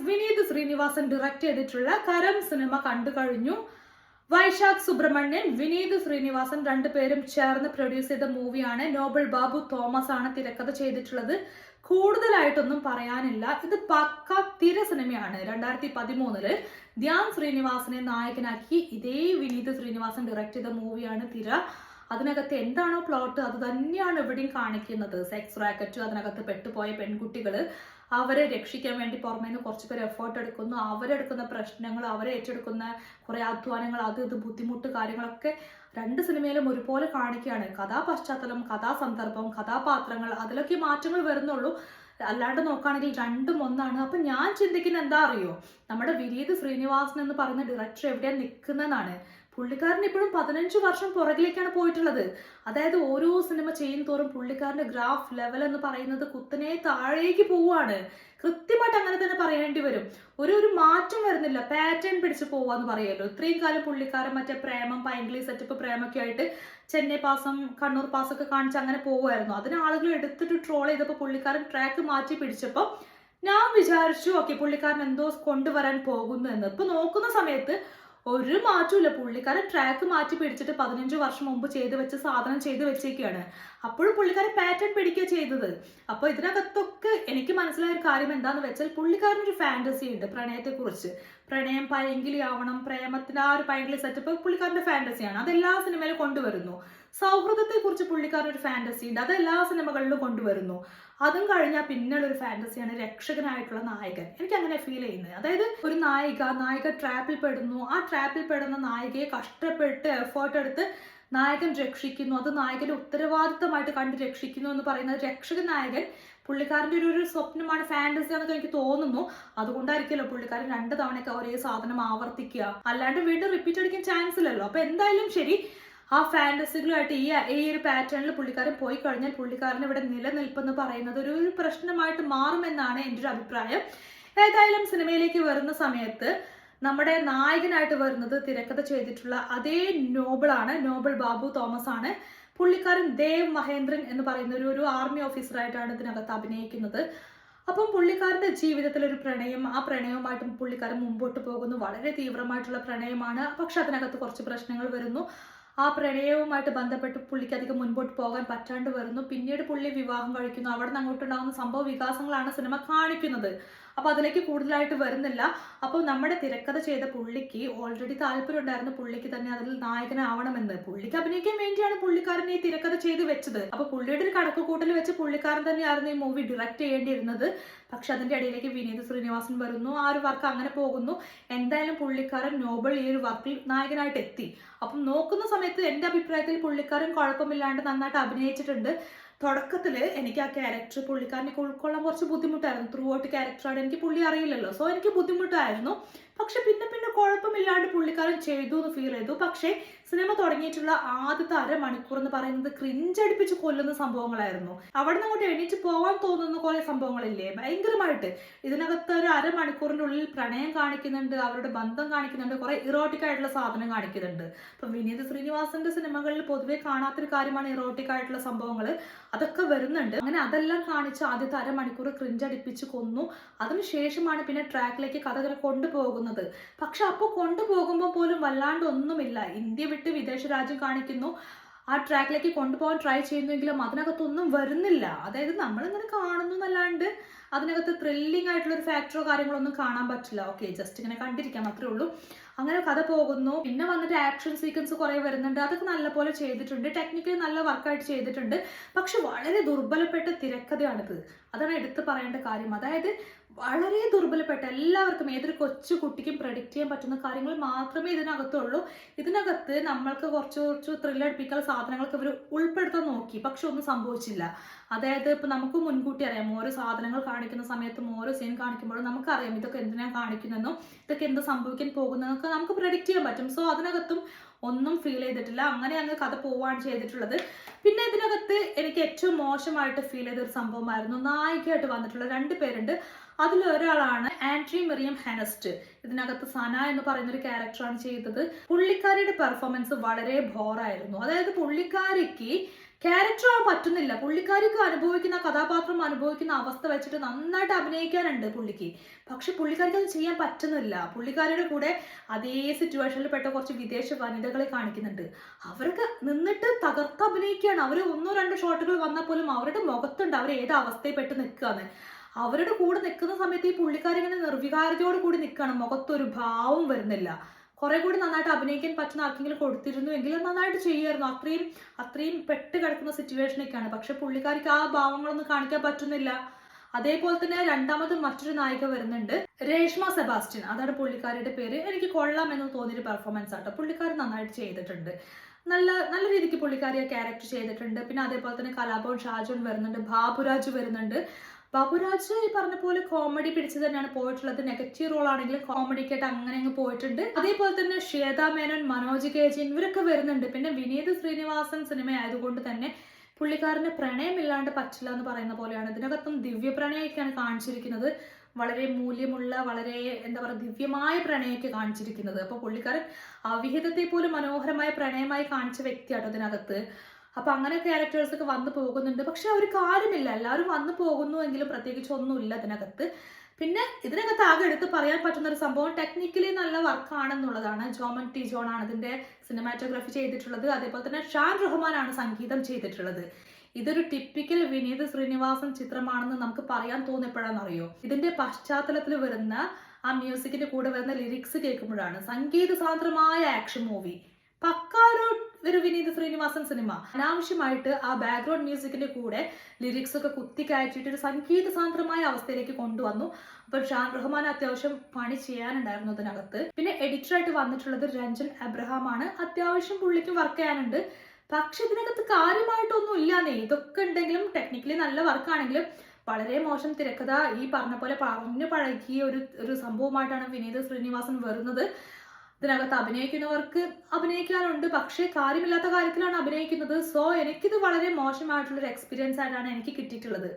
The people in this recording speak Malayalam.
വിനീത് ശ്രീനിവാസൻ ഡയറക്റ്റ് ചെയ്തിട്ടുള്ള കരം സിനിമ കണ്ടു കഴിഞ്ഞു. വൈശാഖ് സുബ്രഹ്മണ്യൻ, വിനീത് ശ്രീനിവാസൻ രണ്ടുപേരും ചേർന്ന് പ്രൊഡ്യൂസ് ചെയ്ത മൂവിയാണ്. നോബൽ ബാബു തോമസ് ആണ് തിരക്കഥ ചെയ്തിട്ടുള്ളത്. കൂടുതലായിട്ടൊന്നും പറയാനില്ല. ഇത് പക്ക തിര സിനിമയാണ്. 2013 ധ്യാൻ ശ്രീനിവാസനെ നായകനാക്കി ഇതേ വിനീത് ശ്രീനിവാസൻ ഡയറക്റ്റ് ചെയ്ത മൂവിയാണ് തിര. അതിനകത്ത് എന്താണോ പ്ലോട്ട് അത് തന്നെയാണ് ഇവിടെയും കാണിക്കുന്നത്. സെക്സ് റാക്കറ്റ്, അതിനകത്ത് പെട്ടുപോയ പെൺകുട്ടികള്, അവരെ രക്ഷിക്കാൻ വേണ്ടി പുറമേന്ന് കുറച്ച് പേര് എഫേർട്ട് എടുക്കുന്നു. അവരെടുക്കുന്ന പ്രശ്നങ്ങൾ, അവരെ ഏറ്റെടുക്കുന്ന കുറെ അധ്വാനങ്ങൾ, അത് ഇത് ബുദ്ധിമുട്ട് കാര്യങ്ങളൊക്കെ രണ്ട് സിനിമയിലും ഒരുപോലെ കാണിക്കുകയാണ്. കഥാപശ്ചാത്തലം, കഥാസന്ദർഭം, കഥാപാത്രങ്ങൾ, അതിലൊക്കെ മാറ്റങ്ങൾ വരുന്നുള്ളൂ. അല്ലാണ്ട് നോക്കുകയാണെങ്കിൽ രണ്ടും ഒന്നാണ്. അപ്പൊ ഞാൻ ചിന്തിക്കുന്ന എന്താ അറിയോ, നമ്മുടെ വിനീത് ശ്രീനിവാസൻ എന്ന് പറയുന്ന ഡയറക്ടർ എവിടെയാണ് നിൽക്കുന്നതെന്നാണ്. പുള്ളിക്കാരൻ ഇപ്പോഴും 15 വർഷം പുറകിലേക്കാണ് പോയിട്ടുള്ളത്. അതായത് ഓരോ സിനിമ ചെയ്യും തോറും പുള്ളിക്കാരന്റെ ഗ്രാഫ് ലെവൽ എന്ന് പറയുന്നത് കുത്തനെ താഴേക്ക് പോവുകയാണ്. കൃത്യമായിട്ട് അങ്ങനെ തന്നെ പറയേണ്ടി വരും. ഒരു മാറ്റം വരുന്നില്ല. പാറ്റേൺ പിടിച്ച് പോവാന്ന് പറയുമല്ലോ. ഇത്രയും കാലം പുള്ളിക്കാരൻ മറ്റേ പ്രേമം, പൈങ്കിളി സെറ്റപ്പ് പ്രേമൊക്കെ ആയിട്ട് ചെന്നൈ പാസം, കണ്ണൂർ പാസൊക്കെ കാണിച്ച് അങ്ങനെ പോവുമായിരുന്നു. അതിന് ആളുകൾ എടുത്തിട്ട് ട്രോൾ ചെയ്തപ്പോൾ പുള്ളിക്കാരൻ ട്രാക്ക് മാറ്റി പിടിച്ചപ്പോൾ ഞാൻ വിചാരിച്ചു ഓക്കെ പുള്ളിക്കാരൻ എന്തോ കൊണ്ടുവരാൻ പോകുന്നു എന്ന്. ഇപ്പൊ നോക്കുന്ന സമയത്ത് ഒരു മാറ്റമില്ല. പുള്ളിക്കാരൻ ട്രാക്ക് മാറ്റി പിടിച്ചിട്ട് 15 വർഷം മുമ്പ് ചെയ്തു വെച്ച സാധനം ചെയ്തു വെച്ചേക്കാണ്. അപ്പോഴും പുള്ളിക്കാരൻ പാറ്റേൺ പിടിക്കുക ചെയ്തത്. അപ്പൊ ഇതിനകത്തൊക്കെ എനിക്ക് മനസ്സിലായ ഒരു കാര്യം എന്താന്ന് വെച്ചാൽ പുള്ളിക്കാരനൊരു ഫാന്റസി ഉണ്ട് പ്രണയത്തെ കുറിച്ച്. പ്രണയം പൈങ്കിളി ആവണം, പ്രേമത്തിന്റെ ആ ഒരു പൈങ്കിളി സെറ്റപ്പ് പുള്ളിക്കാരന്റെ ഫാന്റസിയാണ്. അത് എല്ലാ സിനിമയിലും കൊണ്ടുവരുന്നു. സൗഹൃദത്തെ കുറിച്ച് പുള്ളിക്കാരൻ ഒരു ഫാന്റസി ഉണ്ട്, അത് എല്ലാ സിനിമകളിലും കൊണ്ടുവരുന്നു. അതും കഴിഞ്ഞാൽ പിന്നെയുള്ള ഒരു ഫാന്റസിയാണ് രക്ഷകനായിട്ടുള്ള നായകൻ. എനിക്ക് അങ്ങനെ ഫീൽ ചെയ്യുന്നത്. അതായത് ഒരു നായിക ട്രാപ്പിൽ പെടുന്നു. ആ ട്രാപ്പിൽ പെടുന്ന നായികയെ കഷ്ടപ്പെട്ട് എഫേർട്ട് എടുത്ത് നായകൻ രക്ഷിക്കുന്നു. അത് നായകന്റെ ഉത്തരവാദിത്തമായിട്ട് കണ്ട് രക്ഷിക്കുന്നു എന്ന് പറയുന്നത് രക്ഷകൻ നായകൻ പുള്ളിക്കാരന്റെ ഒരു സ്വപ്നമാണ്, ഫാന്റസി എന്നൊക്കെ എനിക്ക് തോന്നുന്നു. അതുകൊണ്ടായിരിക്കുമല്ലോ പുള്ളിക്കാരൻ 2 തവണയൊക്കെ ഒരേ സാധനം ആവർത്തിക്കുക. അല്ലാണ്ട് വീണ്ടും റിപ്പീറ്റ് അടിക്കാൻ ചാൻസ് ഇല്ലല്ലോ. അപ്പൊ എന്തായാലും ശരി, ആ ഫാന്റസികളുമായിട്ട് ഈ ഒരു പാറ്റേണിൽ പുള്ളിക്കാരൻ പോയി കഴിഞ്ഞാൽ പുള്ളിക്കാരൻ ഇവിടെ നിലനിൽപ്പെന്ന് പറയുന്നത് ഒരു പ്രശ്നമായിട്ട് മാറുമെന്നാണ് എൻ്റെ ഒരു അഭിപ്രായം. ഏതായാലും സിനിമയിലേക്ക് വരുന്ന സമയത്ത് നമ്മുടെ നായകനായിട്ട് വരുന്നത് തിരക്കഥ ചെയ്തിട്ടുള്ള അതേ നോബിളാണ്. നോബൽ ബാബു തോമസ് ആണ്. പുള്ളിക്കാരൻ ദേവ് മഹേന്ദ്രൻ എന്ന് പറയുന്ന ഒരു ആർമി ഓഫീസറായിട്ടാണ് ഇതിനകത്ത് അഭിനയിക്കുന്നത്. അപ്പം പുള്ളിക്കാരന്റെ ജീവിതത്തിൽ ഒരു പ്രണയം, ആ പ്രണയവുമായിട്ട് പുള്ളിക്കാരൻ മുമ്പോട്ട് പോകുന്നു. വളരെ തീവ്രമായിട്ടുള്ള പ്രണയമാണ്. പക്ഷെ അതിനകത്ത് കുറച്ച് പ്രശ്നങ്ങൾ വരുന്നു. ആ പ്രണയവുമായിട്ട് ബന്ധപ്പെട്ട് പുള്ളിക്ക് അധികം മുൻപോട്ട് പോകാൻ പറ്റാണ്ട് വരുന്നു. പിന്നീട് പുള്ളി വിവാഹം കഴിക്കുന്നു. അവിടെ നിന്ന് അങ്ങോട്ടുണ്ടാകുന്ന സംഭവ വികാസങ്ങളാണ് സിനിമ കാണിക്കുന്നത്. അപ്പൊ അതിലേക്ക് കൂടുതലായിട്ട് വരുന്നില്ല. അപ്പോൾ നമ്മുടെ തിരക്കഥ ചെയ്ത പുള്ളിക്ക് ഓൾറെഡി താല്പര്യം ഉണ്ടായിരുന്നു പുള്ളിക്ക് തന്നെ അതിൽ നായകനാവണമെന്ന്. പുള്ളിക്ക് അഭിനയിക്കാൻ വേണ്ടിയാണ് പുള്ളിക്കാരൻ ഈ തിരക്കഥ ചെയ്ത് വെച്ചത്. അപ്പൊ പുള്ളിയുടെ ഒരു കണക്ക് കൂട്ടൽ വെച്ച് പുള്ളിക്കാരൻ തന്നെയായിരുന്നു ഈ മൂവി ഡയറക്റ്റ് ചെയ്യേണ്ടിയിരുന്നത്. പക്ഷെ അതിന്റെ ഇടയിലേക്ക് വിനീത് ശ്രീനിവാസൻ വരുന്നു. ആ ഒരു വർക്ക് അങ്ങനെ പോകുന്നു. എന്തായാലും പുള്ളിക്കാരൻ നോബൽ ഈ ഒരു വർക്കിൽ നായകനായിട്ട് എത്തി. അപ്പം നോക്കുന്ന സമയത്ത് എന്റെ അഭിപ്രായത്തിൽ പുള്ളിക്കാരൻ കുഴപ്പമില്ലാണ്ട് നന്നായിട്ട് അഭിനയിച്ചിട്ടുണ്ട്. തുടക്കത്തില് എനിക്ക് ആ ക്യാരക്ടർ പുള്ളിക്കാരനെ ഉൾക്കൊള്ളാൻ കുറച്ച് ബുദ്ധിമുട്ടായിരുന്നു. ത്രൂ ഔട്ട് ക്യാരക്ടറാണ്, എനിക്ക് പുള്ളി അറിയില്ലല്ലോ, സോ എനിക്ക് ബുദ്ധിമുട്ടായിരുന്നു. പക്ഷെ പിന്നെ കുഴപ്പമില്ലാണ്ട് പുള്ളിക്കാരൻ ചെയ്തു എന്ന് ഫീൽ ചെയ്തു. പക്ഷേ സിനിമ തുടങ്ങിയിട്ടുള്ള ആദ്യത്തെ അരമണിക്കൂർ എന്ന് പറയുന്നത് ക്രിഞ്ചടിപ്പിച്ച് കൊല്ലുന്ന സംഭവങ്ങളായിരുന്നു. അവിടെ നിന്ന് അങ്ങോട്ട് എണീറ്റ് പോകാൻ തോന്നുന്ന കുറെ സംഭവങ്ങളില്ലേ, ഭയങ്കരമായിട്ട്. ഇതിനകത്ത് ഒരു അരമണിക്കൂറിന്റെ ഉള്ളിൽ പ്രണയം കാണിക്കുന്നുണ്ട്, അവരുടെ ബന്ധം കാണിക്കുന്നുണ്ട്, കുറെ ഇറോട്ടിക് ആയിട്ടുള്ള സാധനം കാണിക്കുന്നുണ്ട്. ഇപ്പൊ വിനീത് ശ്രീനിവാസന്റെ സിനിമകളിൽ പൊതുവെ കാണാത്തൊരു കാര്യമാണ് ഇറോട്ടിക് ആയിട്ടുള്ള സംഭവങ്ങൾ. അതൊക്കെ വരുന്നുണ്ട്. അങ്ങനെ അതെല്ലാം കാണിച്ച് ആദ്യത്തെ അരമണിക്കൂർ ക്രിഞ്ചടിപ്പിച്ച് കൊന്നു. അതിനുശേഷമാണ് പിന്നെ ട്രാക്കിലേക്ക് കഥ കൊണ്ടുപോകുന്നത്. പക്ഷെ അപ്പോൾ കൊണ്ടുപോകുമ്പോൾ പോലും വല്ലാണ്ട് ഒന്നുമില്ല. ഇന്ത്യ വിട്ട് വിദേശ രാജ്യം കാണിക്കുന്നു. ആ ട്രാക്കിലേക്ക് കൊണ്ടുപോകാൻ ട്രൈ ചെയ്യുന്നെങ്കിലും അതിനകത്തൊന്നും വരുന്നില്ല. അതായത് നമ്മളിങ്ങനെ കാണുന്നു എന്നല്ലാണ്ട് അതിനകത്ത് ത്രില്ലിംഗ് ആയിട്ടുള്ള ഒരു ഫാക്ടറോ കാര്യങ്ങളോ ഒന്നും കാണാൻ പറ്റില്ല. ഓക്കെ, ജസ്റ്റ് ഇങ്ങനെ കണ്ടിരിക്കാം, അത്രേ ഉള്ളൂ. അങ്ങനെ കഥ പോകുന്നു. പിന്നെ വന്നിട്ട് ആക്ഷൻ സീക്വൻസ് കുറെ വരുന്നുണ്ട്. അതൊക്കെ നല്ലപോലെ ചെയ്തിട്ടുണ്ട്. ടെക്നിക്കലി നല്ല വർക്കായിട്ട് ചെയ്തിട്ടുണ്ട്. പക്ഷെ വളരെ ദുർബലപ്പെട്ട തിരക്കഥയാണിത്. അതാണ് എടുത്തു പറയേണ്ട കാര്യം. അതായത് വളരെ ദുർബലപ്പെട്ട, എല്ലാവർക്കും ഏതൊരു കൊച്ചു കുട്ടിക്കും പ്രഡിക്റ്റ് ചെയ്യാൻ പറ്റുന്ന കാര്യങ്ങൾ മാത്രമേ ഇതിനകത്തുള്ളൂ. ഇതിനകത്ത് നമ്മൾക്ക് കുറച്ച് ത്രില്ലടിപ്പിക്കുന്ന സാധനങ്ങൾക്ക് ഇവർ ഉൾപ്പെടുത്താൻ നോക്കി, പക്ഷെ ഒന്നും സംഭവിച്ചില്ല. അതായത് ഇപ്പൊ നമുക്ക് മുൻകൂട്ടി അറിയാം, ഓരോ സാധനങ്ങൾ കാണിക്കുന്ന സമയത്തും ഓരോ സീൻ കാണിക്കുമ്പോഴും നമുക്കറിയാം ഇതൊക്കെ എന്തിനാണ് കാണിക്കുന്നതെന്നും ഇതൊക്കെ എന്ത് സംഭവിക്കാൻ പോകുന്നതെന്നൊക്കെ നമുക്ക് പ്രഡിക്റ്റ് ചെയ്യാൻ പറ്റും. സോ അതിനകത്തും ഒന്നും ഫീൽ ചെയ്തിട്ടില്ല. അങ്ങനെ അങ്ങ് കഥ പോവാണ് ചെയ്തിട്ടുള്ളത്. പിന്നെ ഇതിനകത്ത് എനിക്ക് ഏറ്റവും മോശമായിട്ട് ഫീൽ ചെയ്ത ഒരു സംഭവമായിരുന്നു നായികയായിട്ട് വന്നിട്ടുള്ള 2 പേരുണ്ട്. അതിലൊരാളാണ് ആൻഡ്രി മെറിയം ഹെനസ്റ്റ്. ഇതിനകത്ത് സന എന്ന് പറയുന്ന ഒരു ക്യാരക്ടറാണ് ചെയ്തത്. പുള്ളിക്കാരിയുടെ പെർഫോമൻസ് വളരെ ബോറായിരുന്നു. അതായത് പുള്ളിക്കാരിക്ക് ക്യാരക്ടർ ആവാൻ പറ്റുന്നില്ല. പുള്ളിക്കാരിക്ക് അനുഭവിക്കുന്ന കഥാപാത്രം അനുഭവിക്കുന്ന അവസ്ഥ വെച്ചിട്ട് നന്നായിട്ട് അഭിനയിക്കാനുണ്ട് പുള്ളിക്ക്. പക്ഷെ പുള്ളിക്കാരിക്ക് അത് ചെയ്യാൻ പറ്റുന്നില്ല. പുള്ളിക്കാരിയുടെ കൂടെ അതേ സിറ്റുവേഷനിൽ പെട്ട കുറച്ച് വിദേശ വനിതകളെ കാണിക്കുന്നുണ്ട്. അവരൊക്കെ നിന്നിട്ട് തകർത്ത് അഭിനയിക്കുകയാണ്. അവർ ഒന്നോ രണ്ടോ ഷോട്ടുകൾ വന്നാൽ പോലും അവരുടെ മുഖത്തുണ്ട് അവർ ഏത് അവസ്ഥയിൽ പെട്ട് നിൽക്കുകയാണ്. അവരുടെ കൂടെ നിൽക്കുന്ന സമയത്ത് ഈ പുള്ളിക്കാരി ഇങ്ങനെ നിർവികാരതയോട് കൂടി നിൽക്കുകയാണ്. മുഖത്തൊരു ഭാവം വരുന്നില്ല. കുറെ കൂടി നന്നായിട്ട് അഭിനയിക്കാൻ പറ്റുന്ന ആർക്കെങ്കിലും കൊടുത്തിരുന്നു എങ്കിലും നന്നായിട്ട് ചെയ്യുമായിരുന്നു. അത്രയും പെട്ട് കിടക്കുന്ന സിറ്റുവേഷനൊക്കെയാണ്. പക്ഷെ പുള്ളിക്കാരിക്ക് ആ ഭാവങ്ങളൊന്നും കാണിക്കാൻ പറ്റുന്നില്ല. അതേപോലെ തന്നെ രണ്ടാമത് മറ്റൊരു നായിക വരുന്നുണ്ട്, രേഷ്മ സെബാസ്റ്റ്യൻ. അതാണ് പുള്ളിക്കാരിയുടെ പേര്. എനിക്ക് കൊള്ളാം എന്ന് തോന്നിയൊരു പെർഫോമൻസ് ആട്ടോ. പുള്ളിക്കാരി നന്നായിട്ട് ചെയ്തിട്ടുണ്ട്. നല്ല രീതിക്ക് പുള്ളിക്കാരി ക്യാരക്ടർ ചെയ്തിട്ടുണ്ട്. പിന്നെ അതേപോലെ തന്നെ കലാഭവൻ ഷാജോൺ വരുന്നുണ്ട്, ബാബുരാജ് വരുന്നുണ്ട്. ബാബുരാജ് ഈ പറഞ്ഞ പോലെ കോമഡി പിടിച്ച് തന്നെയാണ് പോയിട്ടുള്ളത്. നെഗറ്റീവ് റോൾ ആണെങ്കിലും കോമഡിക്കായിട്ട് അങ്ങനെ അങ്ങ് പോയിട്ടുണ്ട്. അതേപോലെ തന്നെ ശ്വേതാ മേനോൻ, മനോജ് കെ ജി ഇവരൊക്കെ വരുന്നുണ്ട്. പിന്നെ വിനീത് ശ്രീനിവാസൻ സിനിമ ആയതുകൊണ്ട് തന്നെ പുള്ളിക്കാരന് പ്രണയമില്ലാണ്ട് പറ്റില്ല എന്ന് പറയുന്ന പോലെയാണ്. ഇതിനകത്തും ദിവ്യ പ്രണയമൊക്കെയാണ് കാണിച്ചിരിക്കുന്നത്. വളരെ മൂല്യമുള്ള, വളരെ എന്താ പറയുക, ദിവ്യമായ പ്രണയമൊക്കെ കാണിച്ചിരിക്കുന്നത്. അപ്പൊ പുള്ളിക്കാരൻ അവിഹിതത്തെ പോലും മനോഹരമായ പ്രണയമായി കാണിച്ച വ്യക്തിയാട്ടോ ഇതിനകത്ത്. അപ്പൊ അങ്ങനെ ക്യാരക്ടേഴ്സ് ഒക്കെ വന്നു പോകുന്നുണ്ട്. പക്ഷെ ഒരു കാര്യമില്ല, എല്ലാവരും വന്നു പോകുന്നു എങ്കിലും പ്രത്യേകിച്ച് ഒന്നുമില്ല ഇതിനകത്ത്. പിന്നെ ഇതിനകത്ത് ആകെ എടുത്ത് പറയാൻ പറ്റുന്ന ഒരു സംഭവം ടെക്നിക്കലി നല്ല വർക്കാണെന്നുള്ളതാണ്. ജോമൻ ടി ജോൺ ആണ് ഇതിന്റെ സിനിമാറ്റോഗ്രാഫി ചെയ്തിട്ടുള്ളത്. അതേപോലെ തന്നെ ഷാൻ റഹ്മാൻ ആണ് സംഗീതം ചെയ്തിട്ടുള്ളത്. ഇതൊരു ടിപ്പിക്കൽ വിനീത് ശ്രീനിവാസൻ ചിത്രമാണെന്ന് നമുക്ക് പറയാൻ തോന്നിയപ്പോഴാണെന്നറിയോ, ഇതിന്റെ പശ്ചാത്തലത്തിൽ വരുന്ന ആ മ്യൂസിക്കിന്റെ കൂടെ വരുന്ന ലിറിക്സ് കേൾക്കുമ്പോഴാണ്. സംഗീത സാന്ദ്രമായ ആക്ഷൻ മൂവി, പക്കാ ഒരു വിനീത് ശ്രീനിവാസൻ സിനിമ. അനാവശ്യമായിട്ട് ആ ബാക്ക്ഗ്രൗണ്ട് മ്യൂസിക്കിന്റെ കൂടെ ലിറിക്സ് ഒക്കെ കുത്തി കയറ്റിയിട്ട് ഒരു സംഗീത സാന്ദ്രമായ അവസ്ഥയിലേക്ക് കൊണ്ടുവന്നു. അപ്പൊ ഷാൻ റഹ്മാൻ അത്യാവശ്യം പണി ചെയ്യാനുണ്ടായിരുന്നു അതിനകത്ത്. പിന്നെ എഡിറ്ററായിട്ട് വന്നിട്ടുള്ളത് രഞ്ജൻ അബ്രഹാം ആണ്. അത്യാവശ്യം പുള്ളിക്കും വർക്ക് ചെയ്യാനുണ്ട്. പക്ഷെ ഇതിനകത്ത് കാര്യമായിട്ടൊന്നും ഇല്ലാന്നേ. ഇതൊക്കെ ഉണ്ടെങ്കിലും ടെക്നിക്കലി നല്ല വർക്കാണെങ്കിലും വളരെ മോശം തിരക്കഥ. ഈ പറഞ്ഞ പോലെ പറഞ്ഞു പഴകിയ ഒരു സംഭവമായിട്ടാണ് വിനീത് ശ്രീനിവാസൻ വരുന്നത്. ഇതിനകത്ത് അഭിനയിക്കുന്നവർക്ക് അഭിനയിക്കാനുണ്ട്, പക്ഷേ കാര്യമില്ലാത്ത കാര്യത്തിലാണ് അഭിനയിക്കുന്നത്. സോ എനിക്കിത് വളരെ മോശമായിട്ടുള്ളൊരു എക്സ്പീരിയൻസ് ആയിട്ടാണ് എനിക്ക് കിട്ടിയിട്ടുള്ളത്.